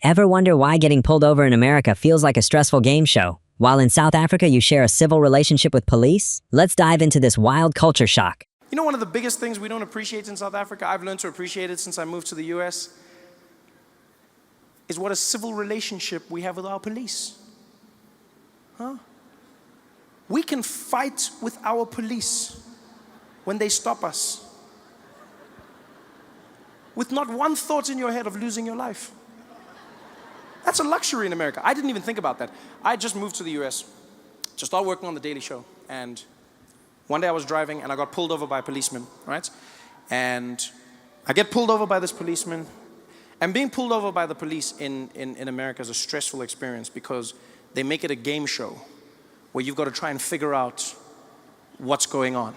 Ever wonder why getting pulled over in America feels like a stressful game show, while in South Africa you share a civil relationship with police? Let's dive into this wild culture shock. You know, one of the biggest things we don't appreciate in South Africa, I've learned to appreciate it since I moved to the US, is what a civil relationship we have with our police. Huh? We can fight with our police when they stop us, with not one thought in your head of losing your life. That's a luxury in America. I didn't even think about that. I just moved to the US to start working on The Daily Show. And one day I was driving and I got pulled over by a policeman, right? And I get pulled over by this policeman. And being pulled over by the police in America is a stressful experience because they make it a game show where you've got to try and figure out what's going on.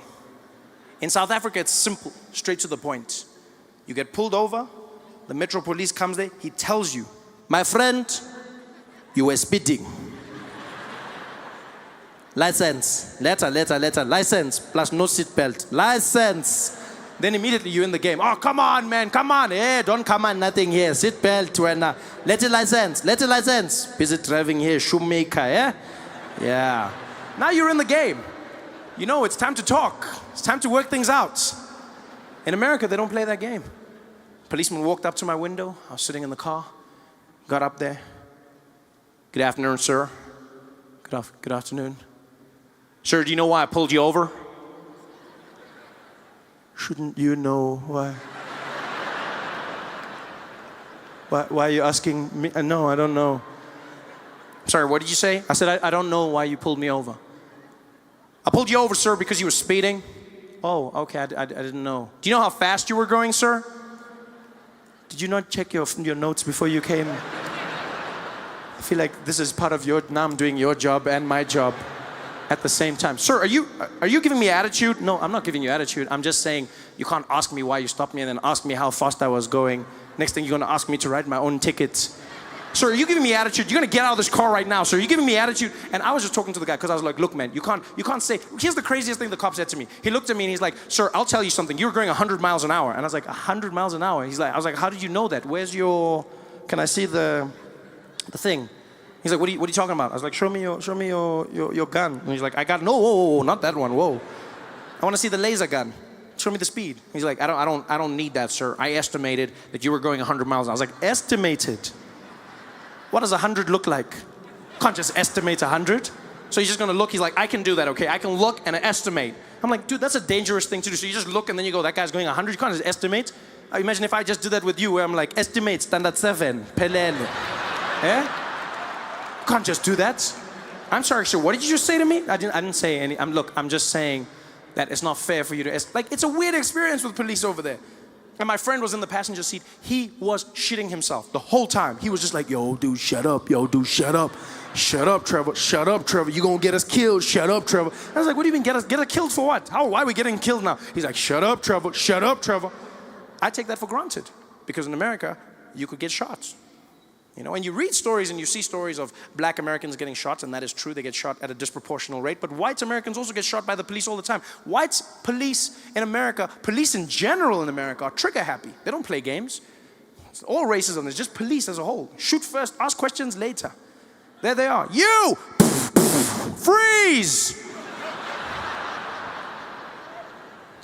In South Africa, it's simple, straight to the point. You get pulled over, the Metro Police comes there, he tells you, "My friend, you were speeding. License, letter, license, plus no seatbelt, license." Then immediately you're in the game. "Oh, come on, man, come on. Hey, don't come on, nothing here. Seatbelt, when, letter license. Busy driving here, shoemaker, yeah? Yeah. Now you're in the game. You know, it's time to talk. It's time to work things out. In America, they don't play that game. Policeman walked up to my window. I was sitting in the car. Got up there. "Good afternoon, sir." Good afternoon. "Sir, do you know why I pulled you over?" "Shouldn't you know why?" Why are you asking me? No, I don't know. "Sorry, what did you say?" I said, I don't know why you pulled me over." "I pulled you over, sir, because you were speeding." "Oh, okay, I didn't know." "Do you know how fast you were going, sir?" "Did you not check your notes before you came?" I feel like this is part of now I'm doing your job and my job at the same time. "Sir, are you giving me attitude?" "No, I'm not giving you attitude. I'm just saying you can't ask me why you stopped me and then ask me how fast I was going. Next thing you're gonna ask me to write my own tickets. Sir, are you giving me attitude? You're gonna get out of this car right now, sir. Are you giving me attitude?" And I was just talking to the guy because I was like, "Look, man, you can't say." Here's the craziest thing the cop said to me. He looked at me and he's like, "Sir, I'll tell you something. You were going 100 miles an hour." And I was like, 100 miles an hour? I was like, "How did you know that? Where's can I see the thing?" He's like, what are you talking about?" I was like, show me your gun." And he's like, "I got, no, whoa, not that one, whoa. I want to see the laser gun. Show me the speed." He's like, I don't need that, sir. I estimated that you were going 100 miles. I was like, estimated? What does 100 look like? Can't just estimate 100. So he's just gonna look. He's like, "I can do that, okay? I can look and estimate." I'm like, dude, that's a dangerous thing to do. So you just look and then you go, "That guy's going 100. You can't just estimate. Imagine if I just do that with you, where I'm like, "Estimate, standard 7, pelele." Yeah? Can't just do that. "I'm sorry, sir, what did you just say to me?" I didn't say any. I'm just saying that it's not fair for you to it's a weird experience with police over there. And my friend was in the passenger seat. He was shitting himself the whole time. He was just like, "Yo, dude, shut up. Yo, dude, shut up. Shut up, Trevor. Shut up, Trevor. You're gonna get us killed. Shut up, Trevor." I was like, "What do you mean get us killed for what? Why are we getting killed now?" He's like, "Shut up, Trevor. Shut up, Trevor." I take that for granted because in America, you could get shot. You know, and you read stories and you see stories of black Americans getting shot, and that is true. They get shot at a disproportional rate. But white Americans also get shot by the police all the time. White police in America, police in general in America, are trigger happy. They don't play games. It's all racism. It's just police as a whole. Shoot first, ask questions later. There they are. "You! Freeze!"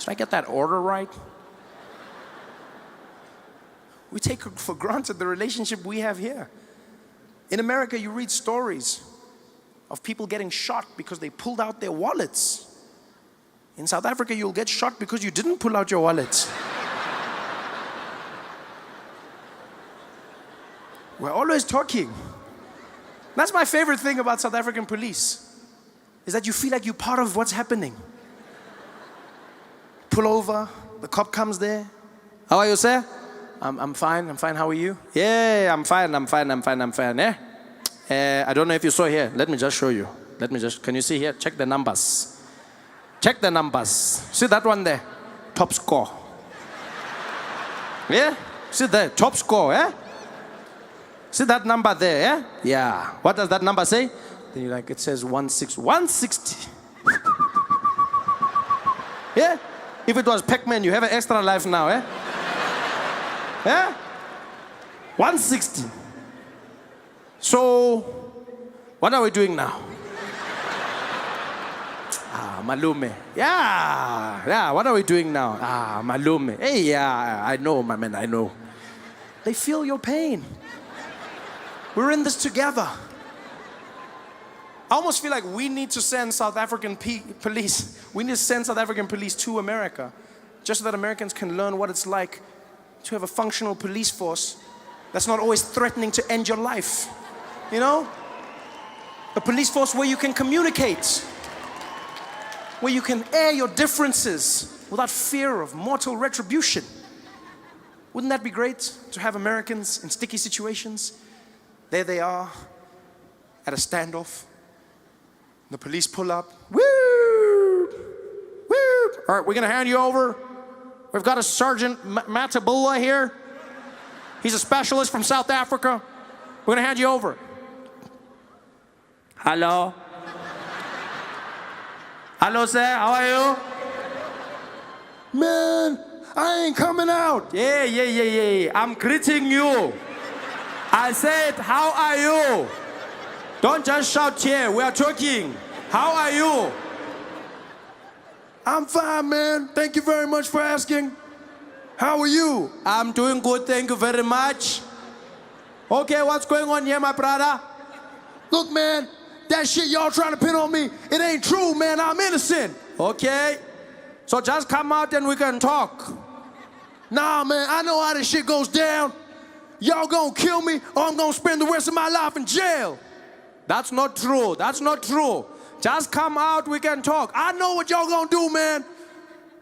Did I get that order right? We take for granted the relationship we have here. In America, you read stories of people getting shot because they pulled out their wallets. In South Africa, you'll get shot because you didn't pull out your wallets. We're always talking. That's my favorite thing about South African police, is that you feel like you're part of what's happening. Pull over, the cop comes there. "How are you, sir?" I'm fine, how are you?" "Yeah, I'm fine, yeah? I don't know if you saw here. Let me just show you. Can you see here? Check the numbers. Check the numbers. See that one there? Top score. Yeah? See there? Top score, yeah? See that number there, yeah? Yeah. What does that number say?" Then you're like, it says 160. Yeah? If it was Pac-Man, you have an extra life now, eh? Yeah? 160. So, what are we doing now? Malume. Yeah, what are we doing now? Malume. Hey, yeah, I know, my man, I know. They feel your pain. We're in this together. I almost feel like we need to send South African police. We need to send South African police to America, just so that Americans can learn what it's like to have a functional police force that's not always threatening to end your life. You know? A police force where you can communicate, where you can air your differences without fear of mortal retribution. Wouldn't that be great to have Americans in sticky situations? There they are at a standoff. The police pull up. Woo! Woo! All right, we're gonna hand you over. We've got a Sergeant Matabula here. He's a specialist from South Africa. We're gonna hand you over. Hello. Hello, sir. How are you? Man, I ain't coming out. Yeah. I'm greeting you. I said, how are you? Don't just shout here. We are talking. How are you? I'm fine, man. Thank you very much for asking. How are you? I'm doing good. Thank you very much. Okay, what's going on here, my brother? Look, man, that shit y'all trying to pin on me, it ain't true, man. I'm innocent. Okay. So just come out and we can talk. Nah, man, I know how this shit goes down. Y'all gonna kill me or I'm gonna spend the rest of my life in jail. That's not true. That's not true. Just come out, we can talk. I know what y'all gonna do, man.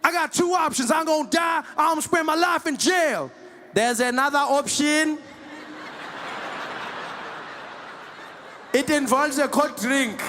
I got two options. I'm gonna die or I'm gonna spend my life in jail. There's another option. It involves a cold drink.